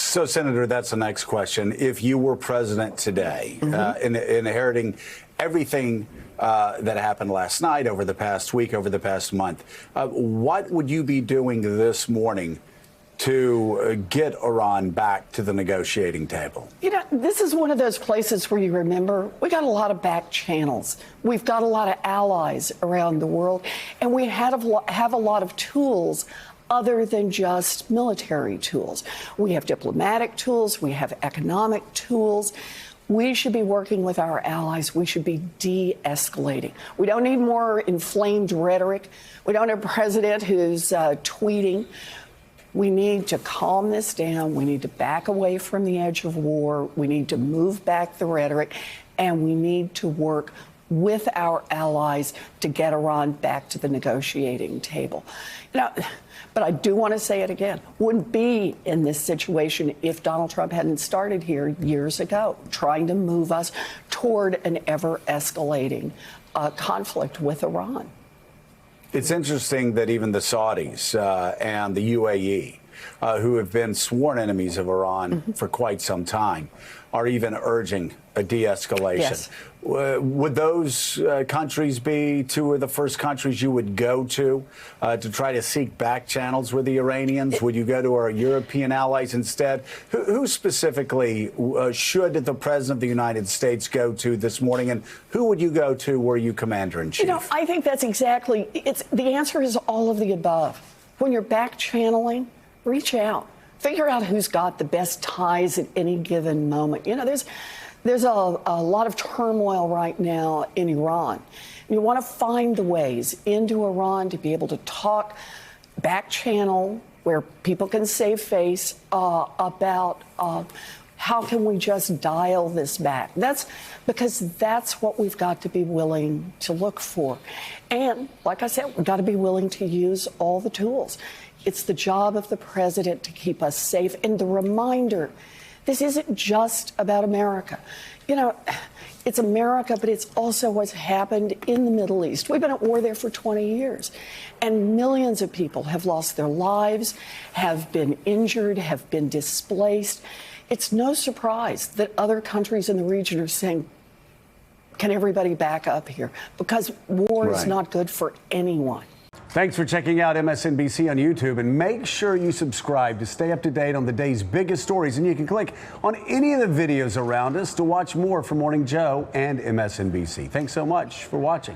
So, Senator, that's the next question. If you were president today, inheriting everything that happened last night, over the past week, over the past month, what would you be doing this morning to get Iran back to the negotiating table? You know, this is one of those places where you remember we got a lot of back channels. We've got a lot of allies around the world, and we have a lot of tools other than just military tools. We have diplomatic tools. We have economic tools. We should be working with our allies. We should be de-escalating. We don't need more inflamed rhetoric. We don't have a president who's tweeting. We need to calm this down. We need to back away from the edge of war. We need to move back the rhetoric, and we need to work with our allies to get Iran back to the negotiating table. You know, but I do want to say it again. Wouldn't be in this situation if Donald Trump hadn't started here years ago, trying to move us toward an ever-escalating conflict with Iran. It's interesting that even the Saudis and the UAE, who have been sworn enemies of Iran for quite some time, are even urging a de-escalation. Yes. Would those countries be two of the first countries you would go to try to seek back channels with the Iranians? Would you go to our European allies instead? Who specifically should the President of the United States go to this morning, and who would you go to were you Commander-in-Chief? You know, I think that's exactly, the answer is all of the above. When you're back channeling, reach out. Figure out who's got the best ties at any given moment. You know, there's a lot of turmoil right now in Iran. You want to find the ways into Iran to be able to talk back channel where people can save face about how can we just dial this back. That's because that's what we've got to be willing to look for. And like I said, we've got to be willing to use all the tools. It's the job of the president to keep us safe. And the reminder, this isn't just about America. You know, it's America, but it's also what's happened in the Middle East. We've been at war there for 20 years, and millions of people have lost their lives, have been injured, have been displaced. It's no surprise that other countries in the region are saying, can everybody back up here? Because war is not good for anyone. Thanks for checking out MSNBC on YouTube, and make sure you subscribe to stay up to date on the day's biggest stories. And you can click on any of the videos around us to watch more from Morning Joe and MSNBC. Thanks so much for watching.